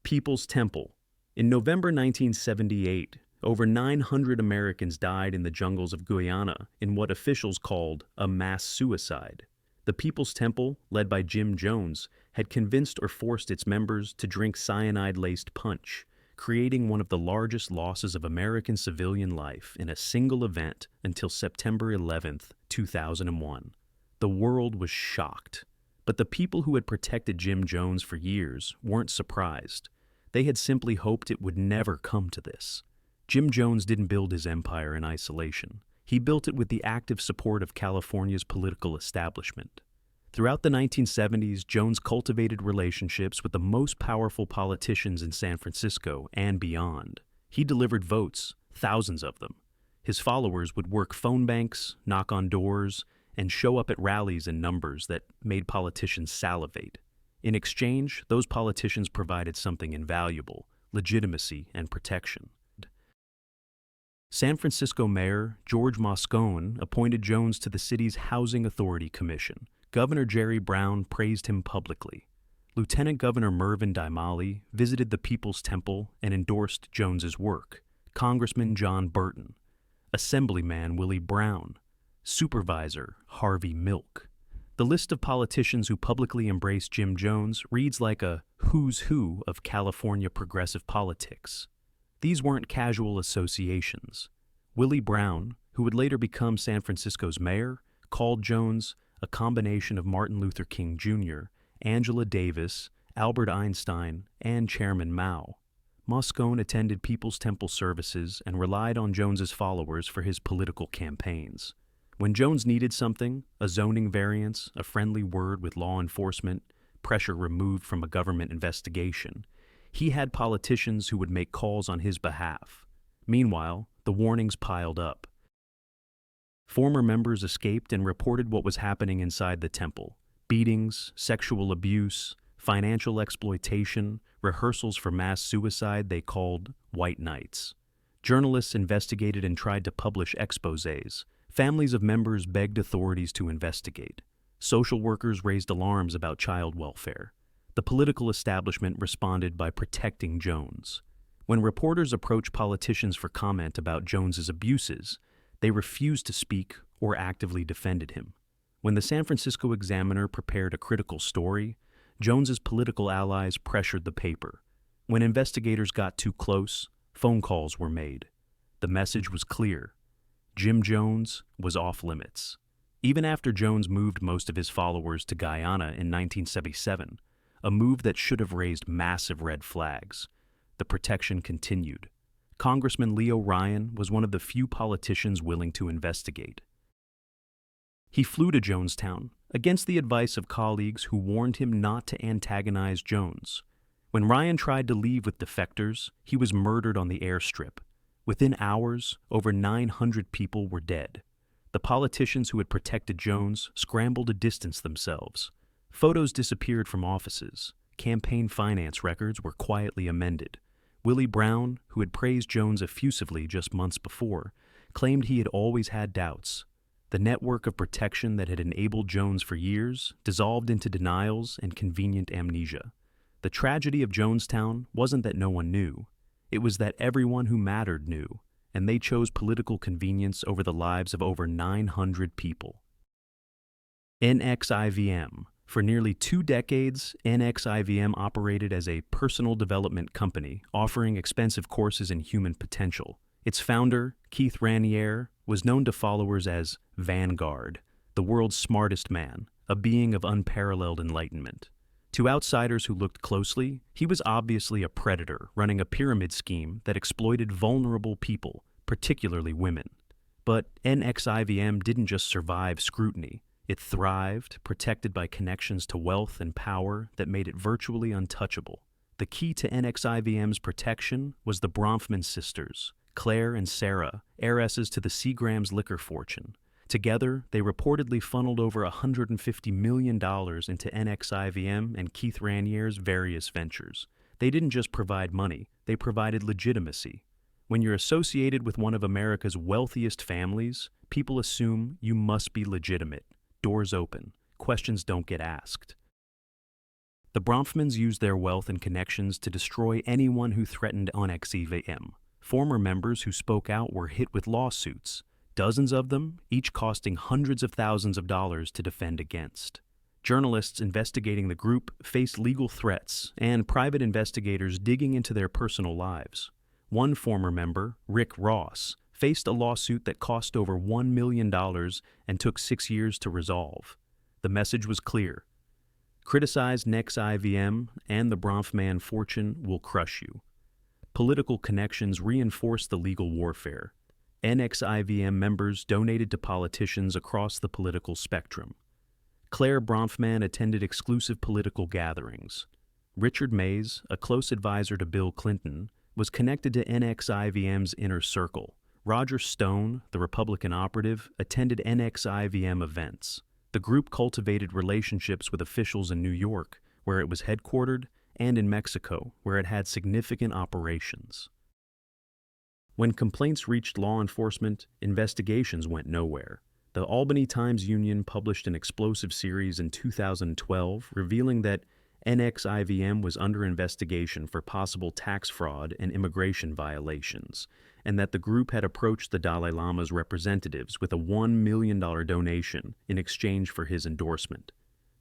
People's Temple. In November 1978, over 900 Americans died in the jungles of Guyana in what officials called a mass suicide. The People's Temple, led by Jim Jones, had convinced or forced its members to drink cyanide-laced punch, creating one of the largest losses of American civilian life in a single event until September 11, 2001. The world was shocked. But the people who had protected Jim Jones for years weren't surprised. They had simply hoped it would never come to this. Jim Jones didn't build his empire in isolation. He built it with the active support of California's political establishment. Throughout the 1970s, Jones cultivated relationships with the most powerful politicians in San Francisco and beyond. He delivered votes, thousands of them. His followers would work phone banks, knock on doors, and show up at rallies in numbers that made politicians salivate. In exchange, those politicians provided something invaluable: legitimacy and protection. San Francisco Mayor George Moscone appointed Jones to the city's Housing Authority Commission. Governor Jerry Brown praised him publicly. Lieutenant Governor Mervyn Dimali visited the People's Temple and endorsed Jones's work. Congressman John Burton, Assemblyman Willie Brown, Supervisor Harvey Milk. The list of politicians who publicly embraced Jim Jones reads like a who's who of California progressive politics. These weren't casual associations. Willie Brown, who would later become San Francisco's mayor, called Jones a combination of Martin Luther King Jr., Angela Davis, Albert Einstein, and Chairman Mao. Moscone attended People's Temple services and relied on Jones's followers for his political campaigns. When Jones needed something, a zoning variance, a friendly word with law enforcement, pressure removed from a government investigation, he had politicians who would make calls on his behalf. Meanwhile, the warnings piled up. Former members escaped and reported what was happening inside the temple: beatings, sexual abuse, financial exploitation, rehearsals for mass suicide they called White Nights. Journalists investigated and tried to publish exposés. Families of members begged authorities to investigate. Social workers raised alarms about child welfare. The political establishment responded by protecting Jones. When reporters approached politicians for comment about Jones's abuses, they refused to speak or actively defended him. When the San Francisco Examiner prepared a critical story, Jones's political allies pressured the paper. When investigators got too close, phone calls were made. The message was clear: Jim Jones was off limits. Even after Jones moved most of his followers to Guyana in 1977, a move that should have raised massive red flags, the protection continued. Congressman Leo Ryan was one of the few politicians willing to investigate. He flew to Jonestown, against the advice of colleagues who warned him not to antagonize Jones. When Ryan tried to leave with defectors, he was murdered on the airstrip. Within hours, over 900 people were dead. The politicians who had protected Jones scrambled to distance themselves. Photos disappeared from offices. Campaign finance records were quietly amended. Willie Brown, who had praised Jones effusively just months before, claimed he had always had doubts. The network of protection that had enabled Jones for years dissolved into denials and convenient amnesia. The tragedy of Jonestown wasn't that no one knew. It was that everyone who mattered knew, and they chose political convenience over the lives of over 900 people. NXIVM. For nearly 2 decades, NXIVM operated as a personal development company, offering expensive courses in human potential. Its founder, Keith Raniere, was known to followers as Vanguard, the world's smartest man, a being of unparalleled enlightenment. To outsiders who looked closely, he was obviously a predator running a pyramid scheme that exploited vulnerable people, particularly women. But NXIVM didn't just survive scrutiny. It thrived, protected by connections to wealth and power that made it virtually untouchable. The key to NXIVM's protection was the Bronfman sisters, Claire and Sarah, heiresses to the Seagram's liquor fortune. Together, they reportedly funneled over $150 million into NXIVM and Keith Raniere's various ventures. They didn't just provide money, they provided legitimacy. When you're associated with one of America's wealthiest families, people assume you must be legitimate. Doors open. Questions don't get asked. The Bronfmans used their wealth and connections to destroy anyone who threatened NXEVM. Former members who spoke out were hit with lawsuits, dozens of them, each costing hundreds of thousands of dollars to defend against. Journalists investigating the group faced legal threats, and private investigators digging into their personal lives. One former member, Rick Ross, faced a lawsuit that cost over $1 million and took 6 years to resolve. The message was clear. Criticize NXIVM and the Bronfman fortune will crush you. Political connections reinforced the legal warfare. NXIVM members donated to politicians across the political spectrum. Claire Bronfman attended exclusive political gatherings. Richard Mays, a close advisor to Bill Clinton, was connected to NXIVM's inner circle. Roger Stone, the Republican operative, attended NXIVM events. The group cultivated relationships with officials in New York, where it was headquartered, and in Mexico, where it had significant operations. When complaints reached law enforcement, investigations went nowhere. The Albany Times-Union published an explosive series in 2012 revealing that NXIVM was under investigation for possible tax fraud and immigration violations, and that the group had approached the Dalai Lama's representatives with a $1 million donation in exchange for his endorsement.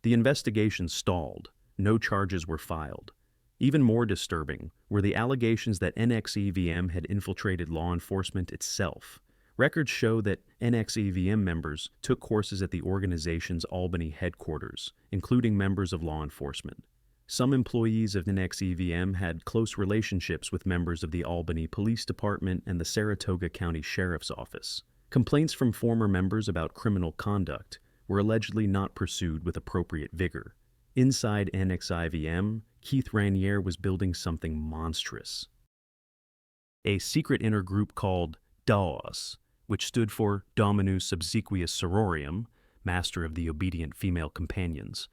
The investigation stalled. No charges were filed. Even more disturbing were the allegations that NXEVM had infiltrated law enforcement itself. Records show that NXEVM members took courses at the organization's Albany headquarters, including members of law enforcement. Some employees of NXEVM had close relationships with members of the Albany Police Department and the Saratoga County Sheriff's Office. Complaints from former members about criminal conduct were allegedly not pursued with appropriate vigor. Inside NXIVM, Keith Raniere was building something monstrous. A secret inner group called DAWS, which stood for Dominus Obsequious Sororium, Master of the Obedient Female Companions,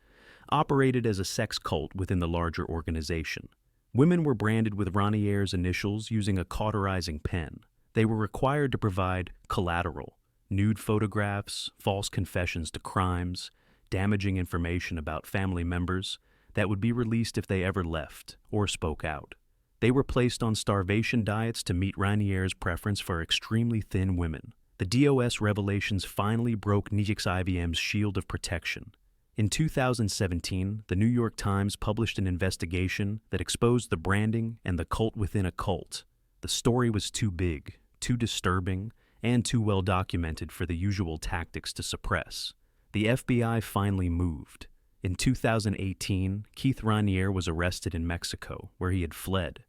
operated as a sex cult within the larger organization. Women were branded with Raniere's initials using a cauterizing pen. They were required to provide collateral, nude photographs, false confessions to crimes, damaging information about family members that would be released if they ever left or spoke out. They were placed on starvation diets to meet Raniere's preference for extremely thin women. The DOS revelations finally broke NXIVM's shield of protection. In 2017, the New York Times published an investigation that exposed the branding and the cult within a cult. The story was too big, too disturbing, and too well documented for the usual tactics to suppress. The FBI finally moved. In 2018, Keith Raniere was arrested in Mexico, where he had fled.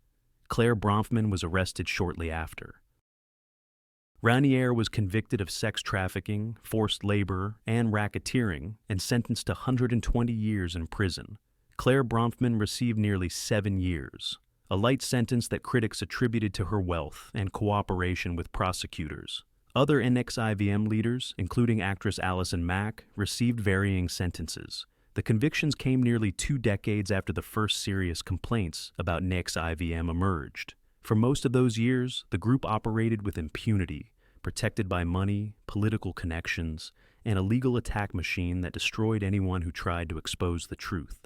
Claire Bronfman was arrested shortly after. Raniere was convicted of sex trafficking, forced labor, and racketeering, and sentenced to 120 years in prison. Claire Bronfman received nearly 7 years, a light sentence that critics attributed to her wealth and cooperation with prosecutors. Other NXIVM leaders, including actress Allison Mack, received varying sentences. The convictions came nearly 2 decades after the first serious complaints about NXIVM emerged. For most of those years, the group operated with impunity, protected by money, political connections, and a legal attack machine that destroyed anyone who tried to expose the truth.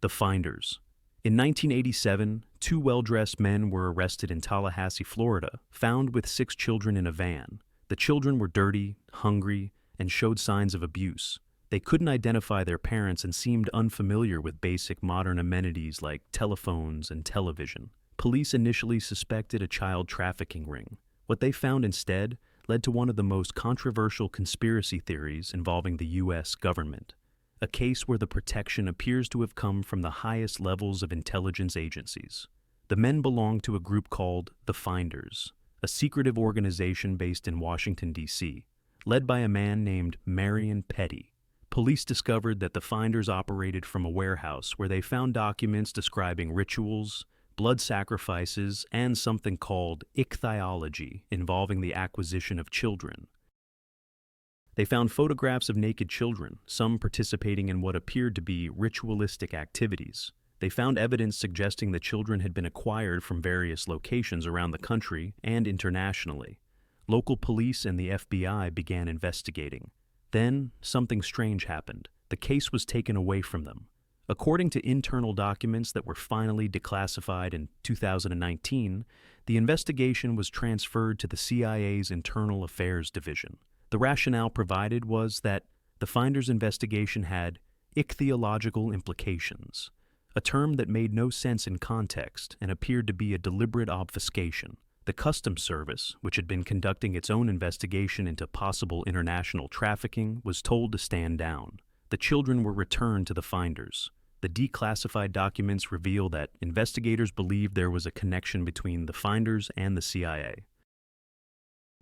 The Finders. In 1987, 2 well-dressed men were arrested in Tallahassee, Florida, found with 6 children in a van. The children were dirty, hungry, and showed signs of abuse. They couldn't identify their parents and seemed unfamiliar with basic modern amenities like telephones and television. Police initially suspected a child trafficking ring. What they found instead led to one of the most controversial conspiracy theories involving the U.S. government, a case where the protection appears to have come from the highest levels of intelligence agencies. The men belonged to a group called the Finders, a secretive organization based in Washington, D.C., led by a man named Marion Petty. Police discovered that the Finders operated from a warehouse where they found documents describing rituals, blood sacrifices, and something called ichthyology involving the acquisition of children. They found photographs of naked children, some participating in what appeared to be ritualistic activities. They found evidence suggesting the children had been acquired from various locations around the country and internationally. Local police and the FBI began investigating. Then, something strange happened. The case was taken away from them. According to internal documents that were finally declassified in 2019, the investigation was transferred to the CIA's Internal Affairs Division. The rationale provided was that the Finders investigation had ichthyological implications, a term that made no sense in context and appeared to be a deliberate obfuscation. The Customs Service, which had been conducting its own investigation into possible international trafficking, was told to stand down. The children were returned to the Finders. The declassified documents reveal that investigators believed there was a connection between the Finders and the CIA.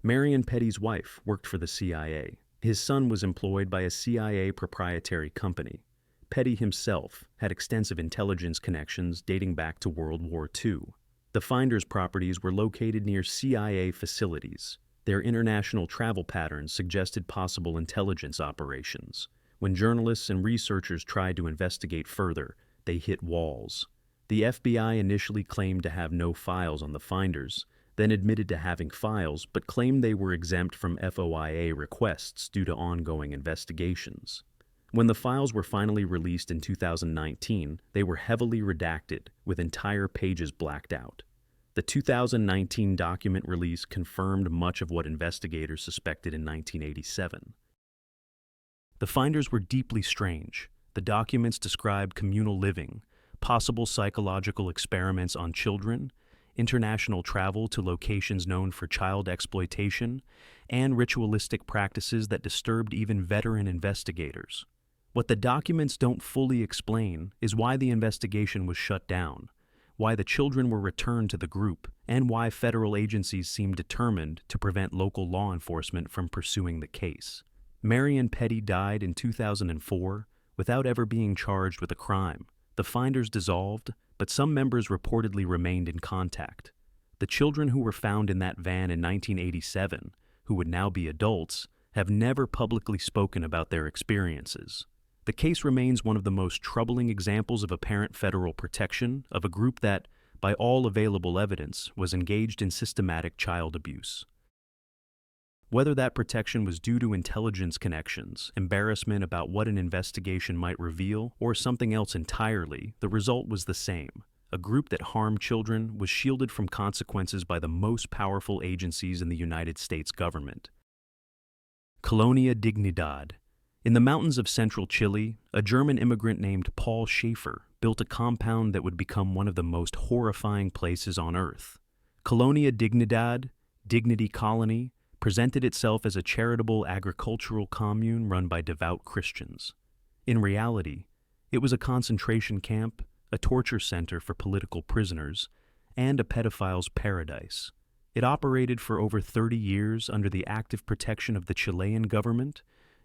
Marion Petty's wife worked for the CIA. His son was employed by a CIA proprietary company. Petty himself had extensive intelligence connections dating back to World War II. The Finders' properties were located near CIA facilities. Their international travel patterns suggested possible intelligence operations. When journalists and researchers tried to investigate further, they hit walls. The FBI initially claimed to have no files on the Finders, then admitted to having files, but claimed they were exempt from FOIA requests due to ongoing investigations. When the files were finally released in 2019, they were heavily redacted, with entire pages blacked out. The 2019 document release confirmed much of what investigators suspected in 1987. The Finders were deeply strange. The documents described communal living, possible psychological experiments on children, international travel to locations known for child exploitation, and ritualistic practices that disturbed even veteran investigators. What the documents don't fully explain is why the investigation was shut down, why the children were returned to the group, and why federal agencies seemed determined to prevent local law enforcement from pursuing the case. Marion Petty died in 2004 without ever being charged with a crime. The Finders dissolved, but some members reportedly remained in contact. The children who were found in that van in 1987, who would now be adults, have never publicly spoken about their experiences. The case remains one of the most troubling examples of apparent federal protection of a group that, by all available evidence, was engaged in systematic child abuse. Whether that protection was due to intelligence connections, embarrassment about what an investigation might reveal, or something else entirely, the result was the same. A group that harmed children was shielded from consequences by the most powerful agencies in the United States government. Colonia Dignidad. In the mountains of central Chile, a German immigrant named Paul Schaefer built a compound that would become one of the most horrifying places on Earth. Colonia Dignidad, Dignity Colony, presented itself as a charitable agricultural commune run by devout Christians. In reality, it was a concentration camp, a torture center for political prisoners, and a pedophile's paradise. It operated for over 30 years under the active protection of the Chilean government,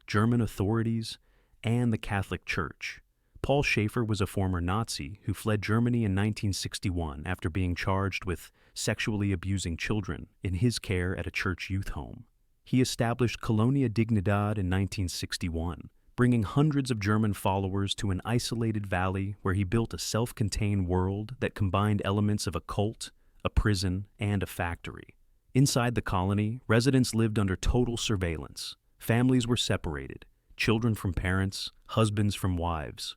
German authorities, and the Catholic Church. Paul Schaefer was a former Nazi who fled Germany in 1961 after being charged with sexually abusing children in his care at a church youth home. He established Colonia Dignidad in 1961, bringing hundreds of German followers to an isolated valley where he built a self-contained world that combined elements of a cult, a prison, and a factory. Inside the colony, residents lived under total surveillance. Families were separated, children from parents, husbands from wives.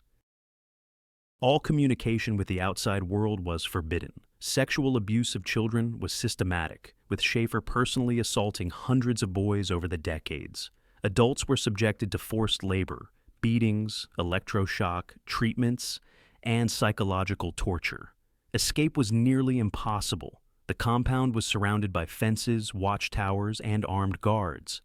All communication with the outside world was forbidden. Sexual abuse of children was systematic, with Schaefer personally assaulting hundreds of boys over the decades. Adults were subjected to forced labor, beatings, electroshock, treatments, and psychological torture. Escape was nearly impossible. The compound was surrounded by fences, watchtowers, and armed guards.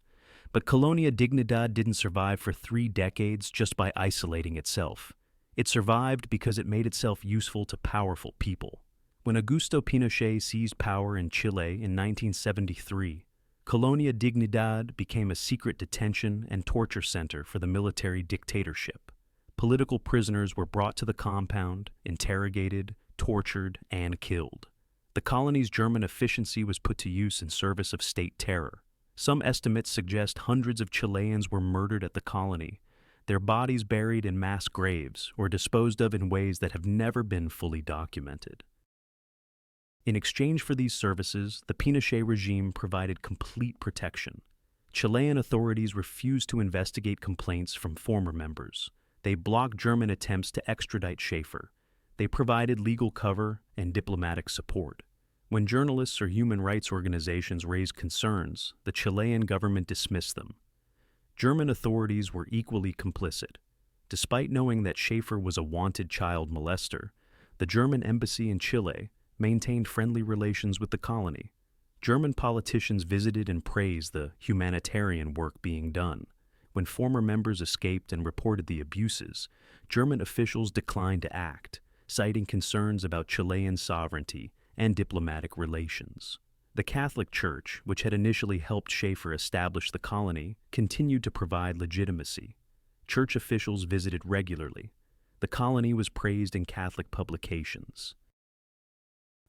But Colonia Dignidad didn't survive for 3 decades just by isolating itself. It survived because it made itself useful to powerful people. When Augusto Pinochet seized power in Chile in 1973, Colonia Dignidad became a secret detention and torture center for the military dictatorship. Political prisoners were brought to the compound, interrogated, tortured, and killed. The colony's German efficiency was put to use in service of state terror. Some estimates suggest hundreds of Chileans were murdered at the colony, their bodies buried in mass graves or disposed of in ways that have never been fully documented. In exchange for these services, the Pinochet regime provided complete protection. Chilean authorities refused to investigate complaints from former members. they blocked German attempts to extradite Schaefer. They provided legal cover and diplomatic support. When journalists or human rights organizations raised concerns, the Chilean government dismissed them. German authorities were equally complicit. Despite knowing that Schaefer was a wanted child molester, the German embassy in Chile maintained friendly relations with the colony. German politicians visited and praised the humanitarian work being done. When former members escaped and reported the abuses, German officials declined to act, citing concerns about Chilean sovereignty and diplomatic relations. The Catholic Church, which had initially helped Schaefer establish the colony, continued to provide legitimacy. Church officials visited regularly. The colony was praised in Catholic publications.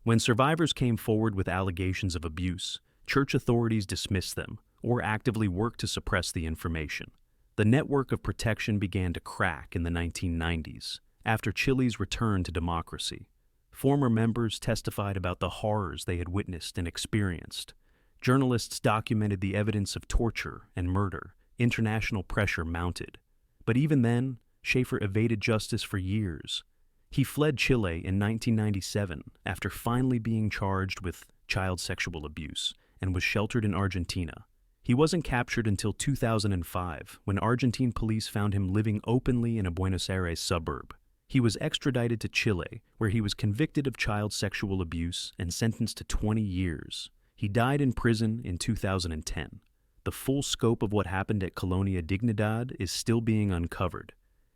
When survivors came forward with allegations of abuse, church authorities dismissed them or actively worked to suppress the information. The network of protection began to crack in the 1990s, after Chile's return to democracy. Former members testified about the horrors they had witnessed and experienced. Journalists documented the evidence of torture and murder. International pressure mounted. But even then, Schaefer evaded justice for years. He fled Chile in 1997 after finally being charged with child sexual abuse and was sheltered in Argentina. He wasn't captured until 2005, when Argentine police found him living openly in a Buenos Aires suburb. He was extradited to Chile, where he was convicted of child sexual abuse and sentenced to 20 years. He died in prison in 2010. The full scope of what happened at Colonia Dignidad is still being uncovered.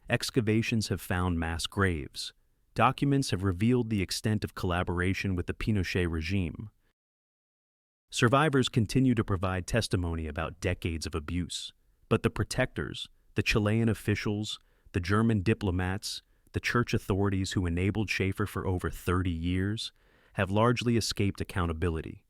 Excavations have found mass graves. Documents have revealed the extent of collaboration with the Pinochet regime. Survivors continue to provide testimony about decades of abuse, but the protectors, the Chilean officials, the German diplomats, the church authorities who enabled Schaefer for over 30 years, have largely escaped accountability.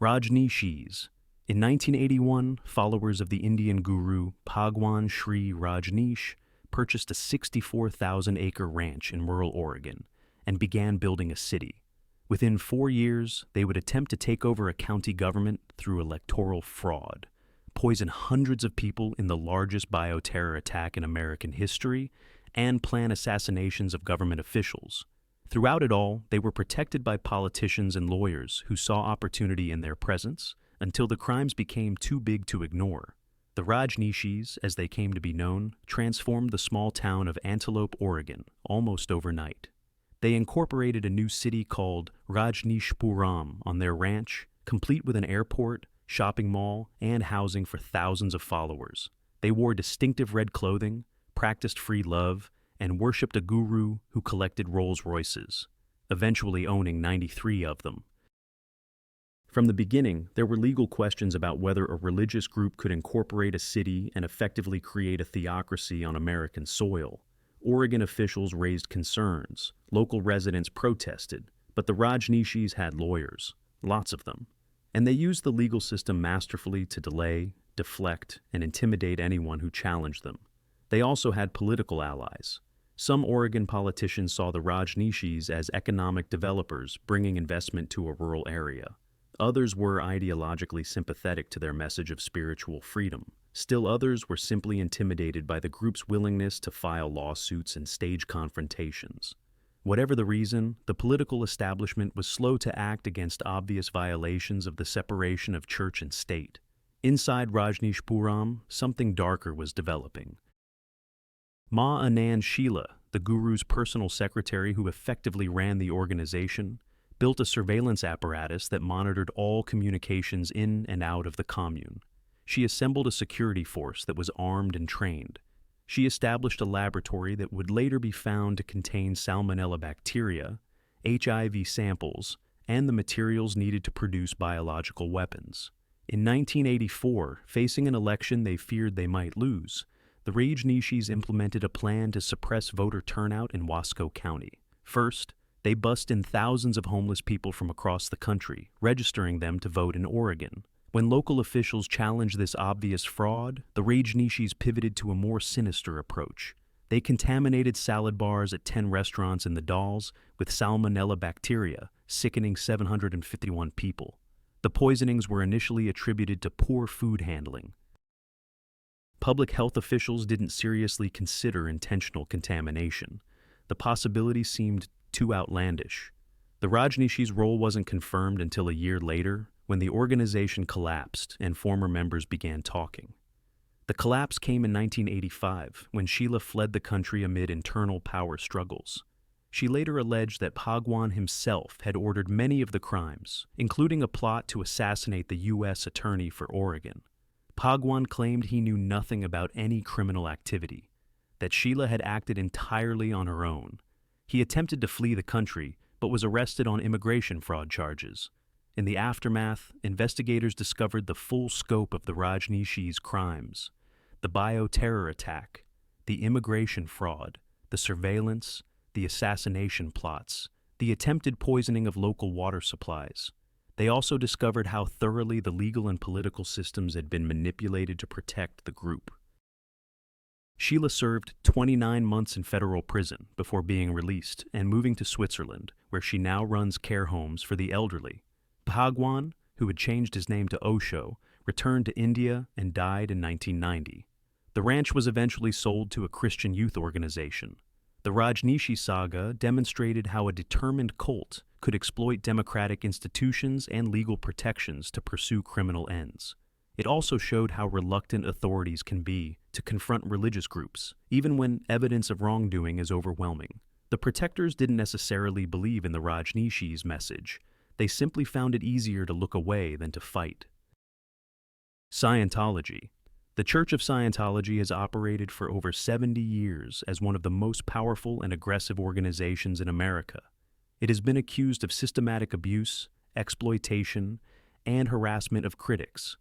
Rajneeshis. In 1981, followers of the Indian guru Bhagwan Sri Rajneesh purchased a 64,000-acre ranch in rural Oregon and began building a city. Within 4 years, they would attempt to take over a county government through electoral fraud, poison hundreds of people in the largest bioterror attack in American history, and plan assassinations of government officials. Throughout it all, they were protected by politicians and lawyers who saw opportunity in their presence until the crimes became too big to ignore. The Rajneeshis, as they came to be known, transformed the small town of Antelope, Oregon, almost overnight. They incorporated a new city called Rajneeshpuram on their ranch, complete with an airport, shopping mall, and housing for thousands of followers. They wore distinctive red clothing, practiced free love, and worshipped a guru who collected Rolls Royces, eventually owning 93 of them. From the beginning, there were legal questions about whether a religious group could incorporate a city and effectively create a theocracy on American soil. Oregon officials raised concerns, local residents protested, but the Rajneeshis had lawyers, lots of them, and they used the legal system masterfully to delay, deflect, and intimidate anyone who challenged them. They also had political allies. Some Oregon politicians saw the Rajneeshis as economic developers bringing investment to a rural area. Others were ideologically sympathetic to their message of spiritual freedom. Still others were simply intimidated by the group's willingness to file lawsuits and stage confrontations. Whatever the reason, the political establishment was slow to act against obvious violations of the separation of church and state. Inside Rajneeshpuram, something darker was developing. Ma Anand Sheela, the guru's personal secretary who effectively ran the organization, built a surveillance apparatus that monitored all communications in and out of the commune. She assembled a security force that was armed and trained. She established a laboratory that would later be found to contain salmonella bacteria, HIV samples, and the materials needed to produce biological weapons. In 1984, facing an election they feared they might lose, the Rajneeshis implemented a plan to suppress voter turnout in Wasco County. First, they bussed in thousands of homeless people from across the country, registering them to vote in Oregon. When local officials challenged this obvious fraud, the Rajneeshis pivoted to a more sinister approach. They contaminated salad bars at 10 restaurants in the Dalles with salmonella bacteria, sickening 751 people. The poisonings were initially attributed to poor food handling. Public health officials didn't seriously consider intentional contamination. The possibility seemed too outlandish. The Rajneeshis' role wasn't confirmed until a year later, when the organization collapsed and former members began talking. The collapse came in 1985, when Sheila fled the country amid internal power struggles. She later alleged that Bhagwan himself had ordered many of the crimes, including a plot to assassinate the U.S. Attorney for Oregon. Bhagwan claimed he knew nothing about any criminal activity, that Sheila had acted entirely on her own. He attempted to flee the country, but was arrested on immigration fraud charges. In the aftermath, investigators discovered the full scope of the Rajneeshis' crimes: the bioterror attack, the immigration fraud, the surveillance, the assassination plots, the attempted poisoning of local water supplies. They also discovered how thoroughly the legal and political systems had been manipulated to protect the group. Sheila served 29 months in federal prison before being released and moving to Switzerland, where she now runs care homes for the elderly. Bhagwan, who had changed his name to Osho, returned to India and died in 1990. The ranch was eventually sold to a Christian youth organization. The Rajneeshi saga demonstrated how a determined cult could exploit democratic institutions and legal protections to pursue criminal ends. It also showed how reluctant authorities can be to confront religious groups, even when evidence of wrongdoing is overwhelming. The protectors didn't necessarily believe in the Rajneeshis' message. They simply found it easier to look away than to fight. Scientology. The Church of Scientology has operated for over 70 years as one of the most powerful and aggressive organizations in America. It has been accused of systematic abuse, exploitation, and harassment of critics.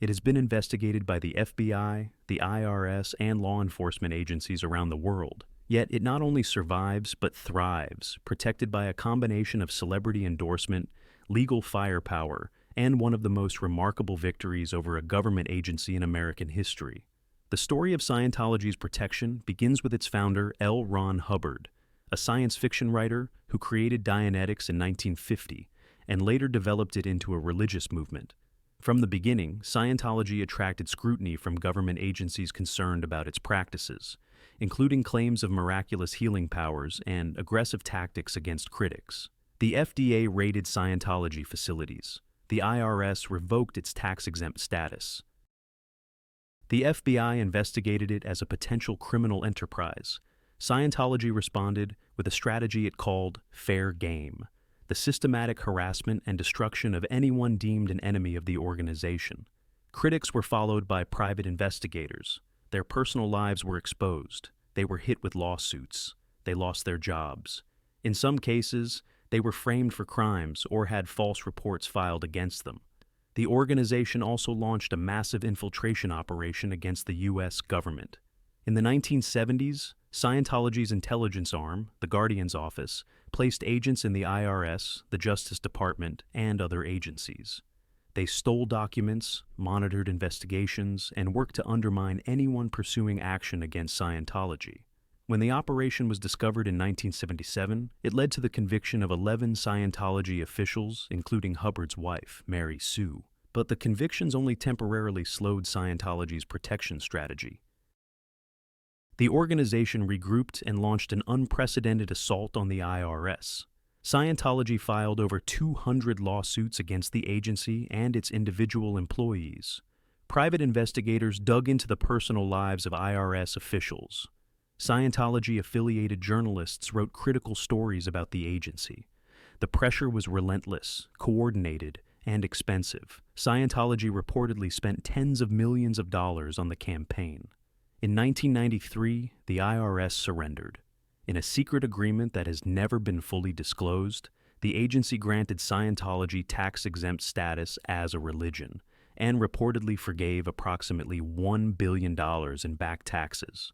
It has been investigated by the FBI, the IRS, and law enforcement agencies around the world. Yet it not only survives but thrives, protected by a combination of celebrity endorsement, legal firepower, and one of the most remarkable victories over a government agency in American history. The story of Scientology's protection begins with its founder, L. Ron Hubbard, a science fiction writer who created Dianetics in 1950 and later developed it into a religious movement. From the beginning, Scientology attracted scrutiny from government agencies concerned about its practices, including claims of miraculous healing powers and aggressive tactics against critics. The FDA raided Scientology facilities. The IRS revoked its tax-exempt status. The FBI investigated it as a potential criminal enterprise. Scientology responded with a strategy it called fair game: the systematic harassment and destruction of anyone deemed an enemy of the organization. Critics were followed by private investigators. Their personal lives were exposed. They were hit with lawsuits. They lost their jobs. In some cases, they were framed for crimes or had false reports filed against them. The organization also launched a massive infiltration operation against the U.S. government. In the 1970s, Scientology's intelligence arm, the Guardian's Office, placed agents in the IRS, the Justice Department, and other agencies. They stole documents, monitored investigations, and worked to undermine anyone pursuing action against Scientology. When the operation was discovered in 1977, it led to the conviction of 11 Scientology officials, including Hubbard's wife, Mary Sue. But the convictions only temporarily slowed Scientology's protection strategy. The organization regrouped and launched an unprecedented assault on the IRS. Scientology filed over 200 lawsuits against the agency and its individual employees. Private investigators dug into the personal lives of IRS officials. Scientology-affiliated journalists wrote critical stories about the agency. The pressure was relentless, coordinated, and expensive. Scientology reportedly spent tens of millions of dollars on the campaign. In 1993, the IRS surrendered. In a secret agreement that has never been fully disclosed, the agency granted Scientology tax-exempt status as a religion and reportedly forgave approximately $1 billion in back taxes.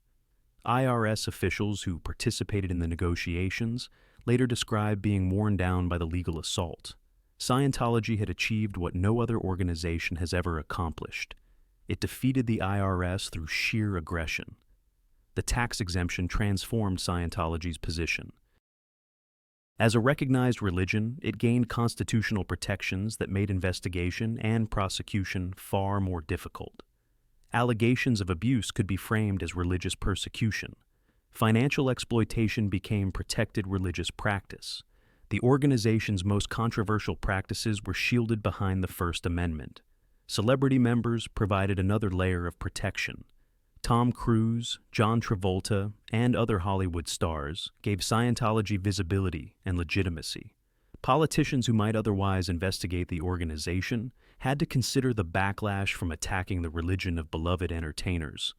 IRS officials who participated in the negotiations later described being worn down by the legal assault. Scientology had achieved what no other organization has ever accomplished. It defeated the IRS through sheer aggression. The tax exemption transformed Scientology's position. As a recognized religion, it gained constitutional protections that made investigation and prosecution far more difficult. Allegations of abuse could be framed as religious persecution. Financial exploitation became protected religious practice. The organization's most controversial practices were shielded behind the First Amendment. Celebrity members provided another layer of protection. Tom Cruise, John Travolta, and other Hollywood stars gave Scientology visibility and legitimacy. Politicians who might otherwise investigate the organization had to consider the backlash from attacking the religion of beloved entertainers.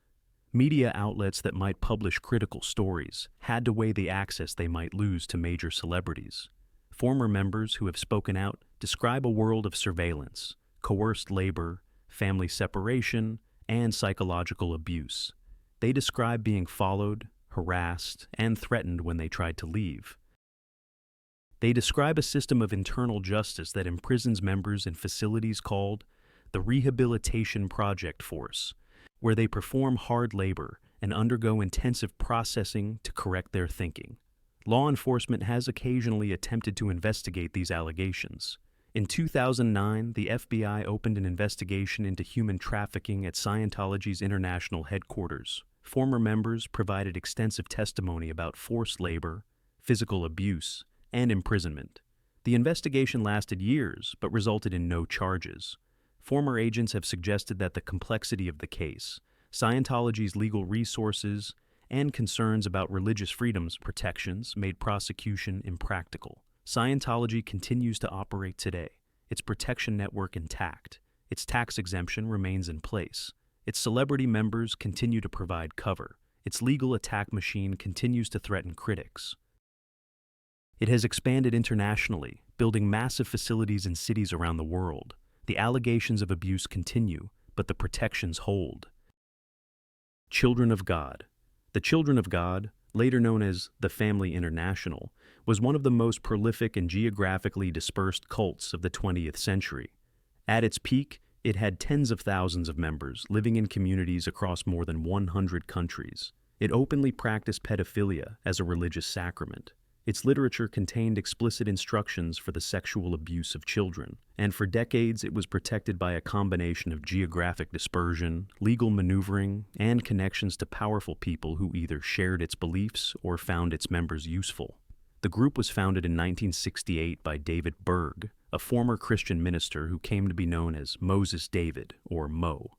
Media outlets that might publish critical stories had to weigh the access they might lose to major celebrities. Former members who have spoken out describe a world of surveillance, coerced labor, family separation, and psychological abuse. They describe being followed, harassed, and threatened when they tried to leave. They describe a system of internal justice that imprisons members in facilities called the Rehabilitation Project Force, where they perform hard labor and undergo intensive processing to correct their thinking. Law enforcement has occasionally attempted to investigate these allegations. In 2009, the FBI opened an investigation into human trafficking at Scientology's international headquarters. Former members provided extensive testimony about forced labor, physical abuse, and imprisonment. The investigation lasted years, but resulted in no charges. Former agents have suggested that the complexity of the case, Scientology's legal resources, and concerns about religious freedoms protections made prosecution impractical. Scientology continues to operate today, its protection network intact. Its tax exemption remains in place. Its celebrity members continue to provide cover. Its legal attack machine continues to threaten critics. It has expanded internationally, building massive facilities in cities around the world. The allegations of abuse continue, but the protections hold. Children of God. The Children of God, later known as the Family International, was one of the most prolific and geographically dispersed cults of the 20th century. At its peak, it had tens of thousands of members living in communities across more than 100 countries. It openly practiced pedophilia as a religious sacrament. Its literature contained explicit instructions for the sexual abuse of children, and for decades it was protected by a combination of geographic dispersion, legal maneuvering, and connections to powerful people who either shared its beliefs or found its members useful. The group was founded in 1968 by David Berg, a former Christian minister who came to be known as Moses David, or Mo.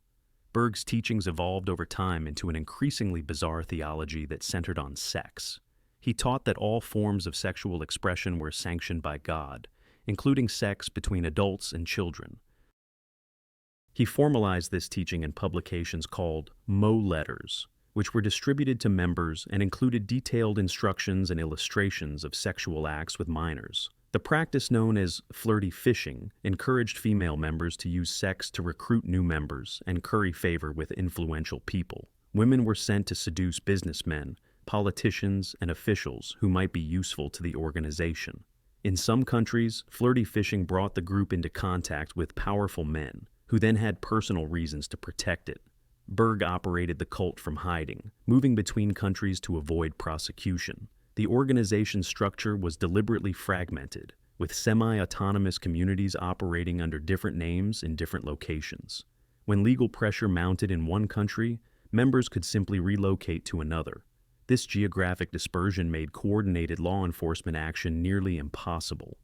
Berg's teachings evolved over time into an increasingly bizarre theology that centered on sex. He taught that all forms of sexual expression were sanctioned by God, including sex between adults and children. He formalized this teaching in publications called Mo Letters, which were distributed to members and included detailed instructions and illustrations of sexual acts with minors. The practice known as flirty fishing encouraged female members to use sex to recruit new members and curry favor with influential people. Women were sent to seduce businessmen, politicians, and officials who might be useful to the organization. In some countries, flirty fishing brought the group into contact with powerful men, who then had personal reasons to protect it. Berg operated the cult from hiding, moving between countries to avoid prosecution. The organization's structure was deliberately fragmented, with semi-autonomous communities operating under different names in different locations. When legal pressure mounted in one country, members could simply relocate to another. This geographic dispersion made coordinated law enforcement action nearly impossible.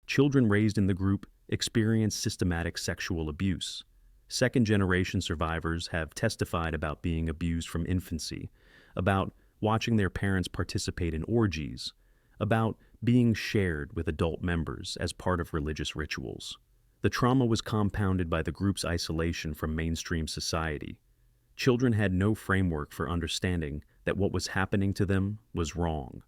Children raised in the group experienced systematic sexual abuse. Second-generation survivors have testified about being abused from infancy, about watching their parents participate in orgies, about being shared with adult members as part of religious rituals. The trauma was compounded by the group's isolation from mainstream society. Children had no framework for understanding that what was happening to them was wrong.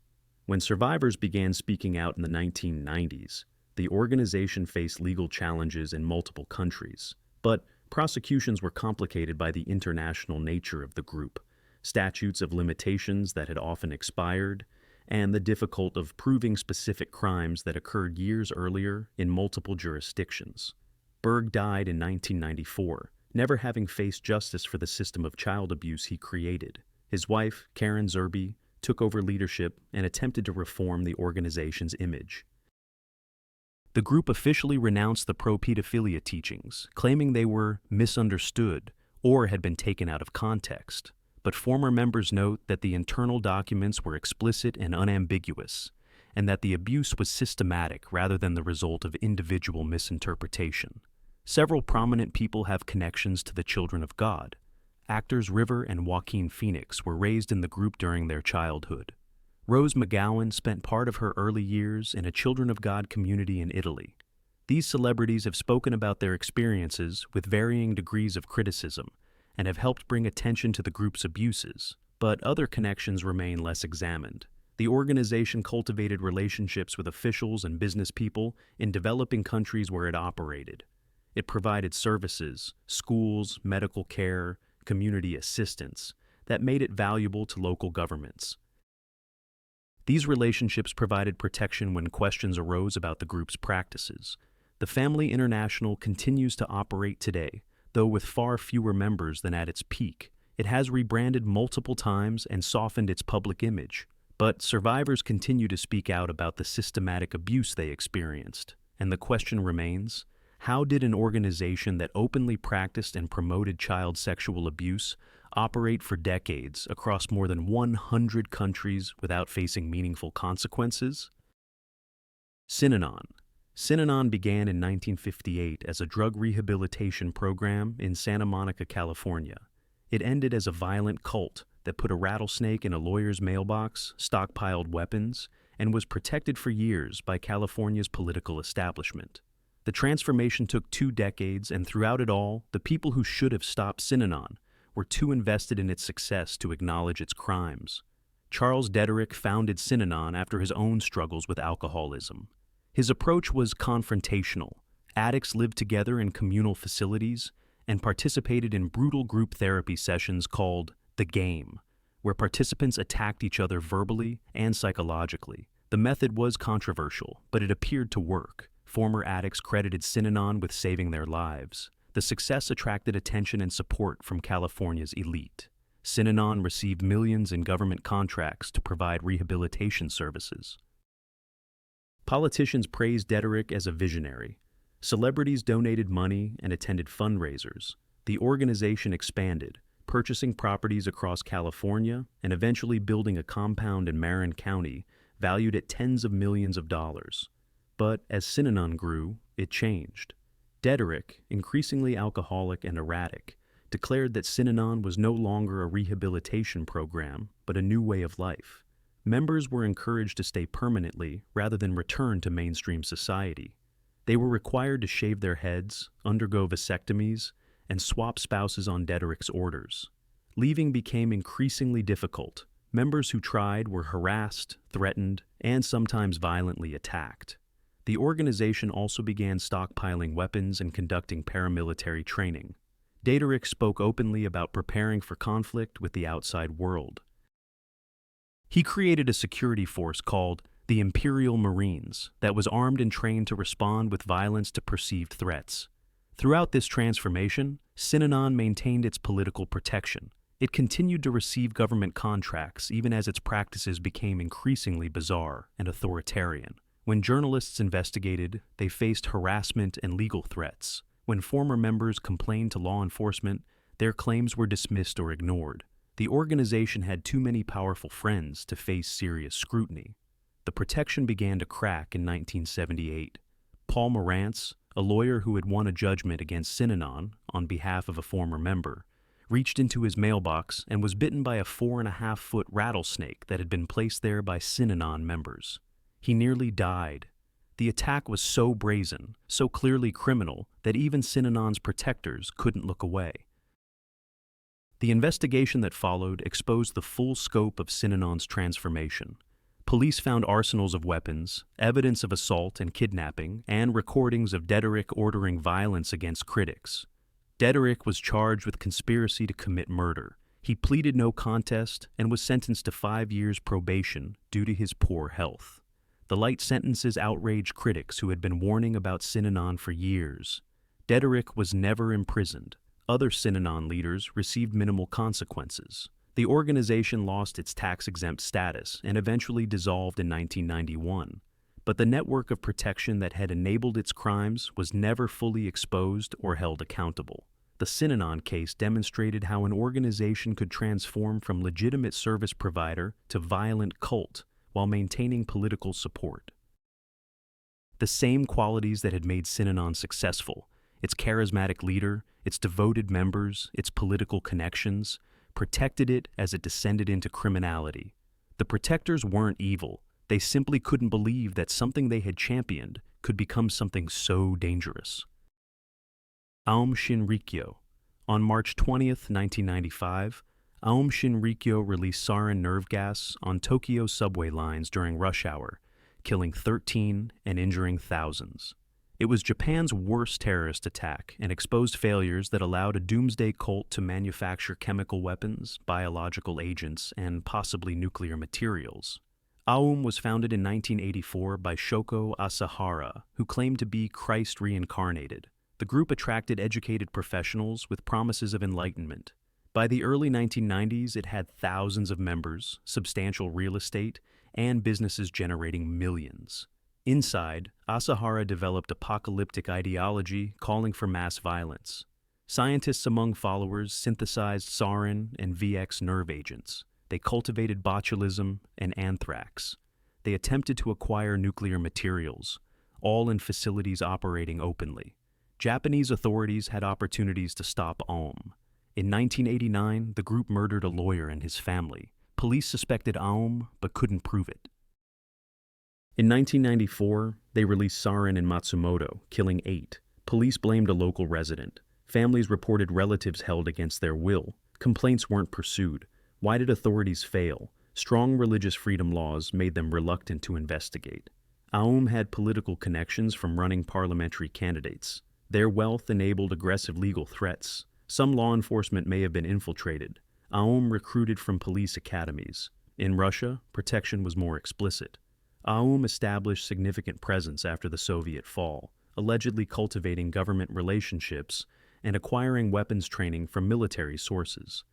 When survivors began speaking out in the 1990s, the organization faced legal challenges in multiple countries, but prosecutions were complicated by the international nature of the group, statutes of limitations that had often expired, and the difficulty of proving specific crimes that occurred years earlier in multiple jurisdictions. Berg died in 1994, never having faced justice for the system of child abuse he created. His wife, Karen Zerbe, took over leadership and attempted to reform the organization's image. The group officially renounced the pro-pedophilia teachings, claiming they were misunderstood or had been taken out of context. But former members note that the internal documents were explicit and unambiguous, and that the abuse was systematic rather than the result of individual misinterpretation. Several prominent people have connections to the Children of God. Actors River and Joaquin Phoenix were raised in the group during their childhood. Rose McGowan spent part of her early years in a Children of God community in Italy. These celebrities have spoken about their experiences with varying degrees of criticism and have helped bring attention to the group's abuses, but other connections remain less examined. The organization cultivated relationships with officials and business people in developing countries where it operated. It provided services, schools, medical care, community assistance that made it valuable to local governments. These relationships provided protection when questions arose about the group's practices. The Family International continues to operate today, though with far fewer members than at its peak. It has rebranded multiple times and softened its public image, but survivors continue to speak out about the systematic abuse they experienced. And the question remains, how did an organization that openly practiced and promoted child sexual abuse operate for decades across more than 100 countries without facing meaningful consequences? Synanon. Synanon began in 1958 as a drug rehabilitation program in Santa Monica, California. It ended as a violent cult that put a rattlesnake in a lawyer's mailbox, stockpiled weapons, and was protected for years by California's political establishment. The transformation took 2 decades, and throughout it all, the people who should have stopped Synanon were too invested in its success to acknowledge its crimes. Charles Dederick founded Synanon after his own struggles with alcoholism. His approach was confrontational. Addicts lived together in communal facilities and participated in brutal group therapy sessions called The Game, where participants attacked each other verbally and psychologically. The method was controversial, but it appeared to work. Former addicts credited Synanon with saving their lives. The success attracted attention and support from California's elite. Synanon received millions in government contracts to provide rehabilitation services. Politicians praised Dederick as a visionary. Celebrities donated money and attended fundraisers. The organization expanded, purchasing properties across California and eventually building a compound in Marin County valued at tens of millions of dollars. But as Synanon grew, it changed. Dederick, increasingly alcoholic and erratic, declared that Synanon was no longer a rehabilitation program, but a new way of life. Members were encouraged to stay permanently rather than return to mainstream society. They were required to shave their heads, undergo vasectomies, and swap spouses on Dederick's orders. Leaving became increasingly difficult. Members who tried were harassed, threatened, and sometimes violently attacked. The organization also began stockpiling weapons and conducting paramilitary training. Dederick spoke openly about preparing for conflict with the outside world. He created a security force called the Imperial Marines that was armed and trained to respond with violence to perceived threats. Throughout this transformation, Synanon maintained its political protection. It continued to receive government contracts even as its practices became increasingly bizarre and authoritarian. When journalists investigated, they faced harassment and legal threats. When former members complained to law enforcement, their claims were dismissed or ignored. The organization had too many powerful friends to face serious scrutiny. The protection began to crack in 1978. Paul Morantz, a lawyer who had won a judgment against Synanon on behalf of a former member, reached into his mailbox and was bitten by a 4.5-foot rattlesnake that had been placed there by Synanon members. He nearly died. The attack was so brazen, so clearly criminal, that even Synanon's protectors couldn't look away. The investigation that followed exposed the full scope of Synanon's transformation. Police found arsenals of weapons, evidence of assault and kidnapping, and recordings of Dederick ordering violence against critics. Dederick was charged with conspiracy to commit murder. He pleaded no contest and was sentenced to 5 years probation due to his poor health. The light sentences outraged critics who had been warning about Synanon for years. Dederick was never imprisoned. Other Synanon leaders received minimal consequences. The organization lost its tax-exempt status and eventually dissolved in 1991. But the network of protection that had enabled its crimes was never fully exposed or held accountable. The Synanon case demonstrated how an organization could transform from legitimate service provider to violent cult while maintaining political support. The same qualities that had made Synanon successful, its charismatic leader, its devoted members, its political connections, protected it as it descended into criminality. The protectors weren't evil. They simply couldn't believe that something they had championed could become something so dangerous. Aum Shinrikyo. On March 20th, 1995, Aum Shinrikyo released sarin nerve gas on Tokyo subway lines during rush hour, killing 13 and injuring thousands. It was Japan's worst terrorist attack and exposed failures that allowed a doomsday cult to manufacture chemical weapons, biological agents, and possibly nuclear materials. Aum was founded in 1984 by Shoko Asahara, who claimed to be Christ reincarnated. The group attracted educated professionals with promises of enlightenment. By the early 1990s, it had thousands of members, substantial real estate, and businesses generating millions. Inside, Asahara developed apocalyptic ideology calling for mass violence. Scientists among followers synthesized sarin and VX nerve agents. They cultivated botulism and anthrax. They attempted to acquire nuclear materials, all in facilities operating openly. Japanese authorities had opportunities to stop Aum. In 1989, the group murdered a lawyer and his family. Police suspected Aum, but couldn't prove it. In 1994, they released sarin in Matsumoto, killing 8. Police blamed a local resident. Families reported relatives held against their will. Complaints weren't pursued. Why did authorities fail? Strong religious freedom laws made them reluctant to investigate. Aum had political connections from running parliamentary candidates. Their wealth enabled aggressive legal threats. Some law enforcement may have been infiltrated. Aum recruited from police academies. In Russia, protection was more explicit. Aum established significant presence after the Soviet fall, allegedly cultivating government relationships and acquiring weapons training from military sources.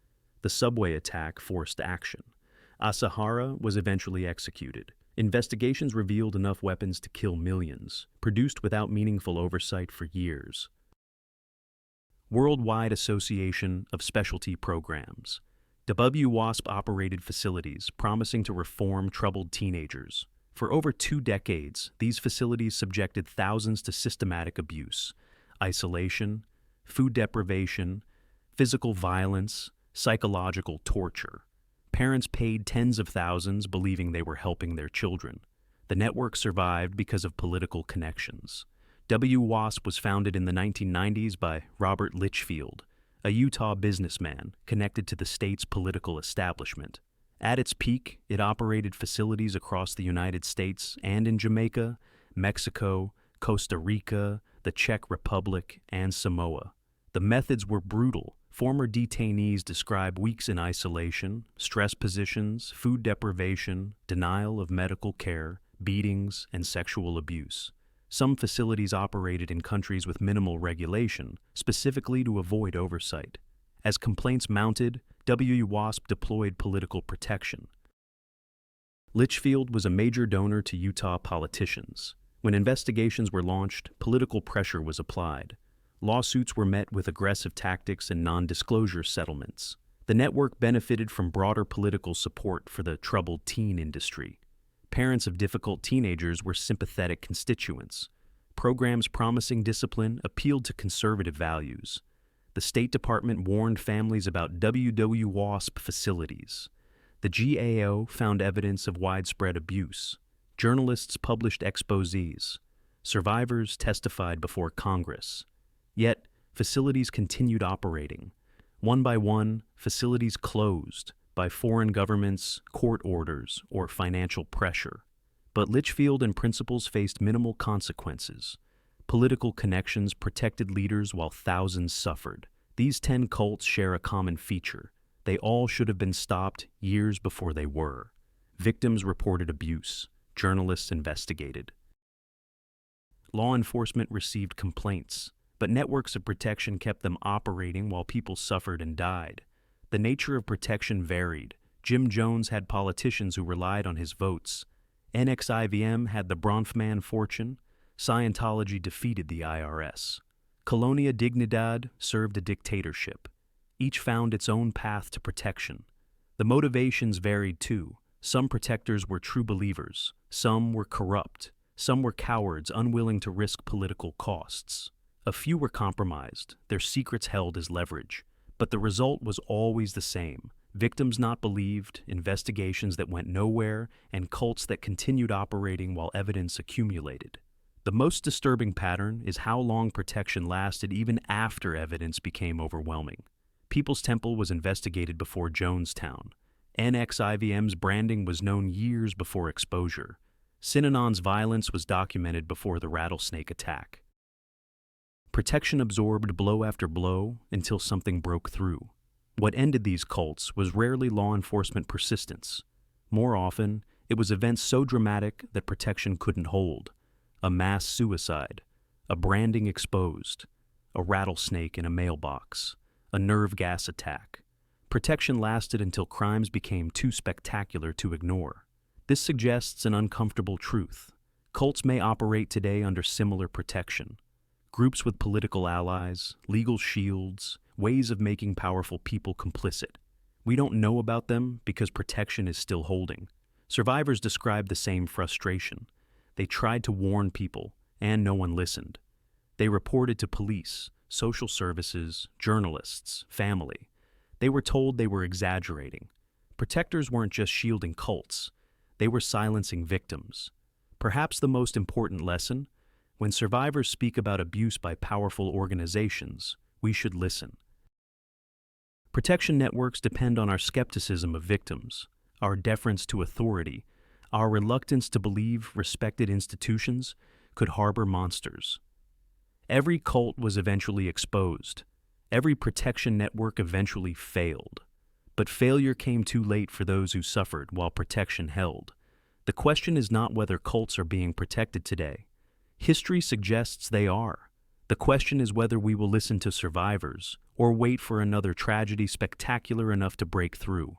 The subway attack forced action. Asahara was eventually executed. Investigations revealed enough weapons to kill millions, produced without meaningful oversight for years. Worldwide Association of Specialty Programs. WWASP operated facilities promising to reform troubled teenagers. For over 2 decades, these facilities subjected thousands to systematic abuse, isolation, food deprivation, physical violence, psychological torture. Parents paid tens of thousands believing they were helping their children. The network survived because of political connections. WWASP was founded in the 1990s by Robert Litchfield, a Utah businessman connected to the state's political establishment. At its peak, it operated facilities across the United States and in Jamaica, Mexico, Costa Rica, the Czech Republic, and Samoa. The methods were brutal. Former detainees describe weeks in isolation, stress positions, food deprivation, denial of medical care, beatings, and sexual abuse. Some facilities operated in countries with minimal regulation, specifically to avoid oversight. As complaints mounted, WWASP deployed political protection. Litchfield was a major donor to Utah politicians. When investigations were launched, political pressure was applied. Lawsuits were met with aggressive tactics and non-disclosure settlements. The network benefited from broader political support for the troubled teen industry. Parents of difficult teenagers were sympathetic constituents. Programs promising discipline appealed to conservative values. The State Department warned families about WWASP facilities. The GAO found evidence of widespread abuse. Journalists published exposés. Survivors testified before Congress. Yet, facilities continued operating. One by one, facilities closed by foreign governments, court orders, or financial pressure. But Litchfield and principals faced minimal consequences. Political connections protected leaders while thousands suffered. These 10 cults share a common feature. They all should have been stopped years before they were. Victims reported abuse. Journalists investigated. Law enforcement received complaints, but networks of protection kept them operating while people suffered and died. The nature of protection varied. Jim Jones had politicians who relied on his votes. NXIVM had the Bronfman fortune. Scientology defeated the IRS. Colonia Dignidad served a dictatorship. Each found its own path to protection. The motivations varied too. Some protectors were true believers, some were corrupt, some were cowards unwilling to risk political costs. A few were compromised, their secrets held as leverage. But the result was always the same: victims not believed, investigations that went nowhere, and cults that continued operating while evidence accumulated. The most disturbing pattern is how long protection lasted even after evidence became overwhelming. People's Temple was investigated before Jonestown. NXIVM's branding was known years before exposure. Synanon's violence was documented before the rattlesnake attack. Protection absorbed blow after blow until something broke through. What ended these cults was rarely law enforcement persistence. More often, it was events so dramatic that protection couldn't hold. A mass suicide, a branding exposed, a rattlesnake in a mailbox, a nerve gas attack. Protection lasted until crimes became too spectacular to ignore. This suggests an uncomfortable truth. Cults may operate today under similar protection. Groups with political allies, legal shields, ways of making powerful people complicit. We don't know about them because protection is still holding. Survivors describe the same frustration. They tried to warn people, and no one listened. They reported to police, social services, journalists, family. They were told they were exaggerating. Protectors weren't just shielding cults. They were silencing victims. Perhaps the most important lesson: when survivors speak about abuse by powerful organizations, we should listen. Protection networks depend on our skepticism of victims, our deference to authority, our reluctance to believe respected institutions could harbor monsters. Every cult was eventually exposed. Every protection network eventually failed. But failure came too late for those who suffered while protection held. The question is not whether cults are being protected today. History suggests they are. The question is whether we will listen to survivors or wait for another tragedy spectacular enough to break through.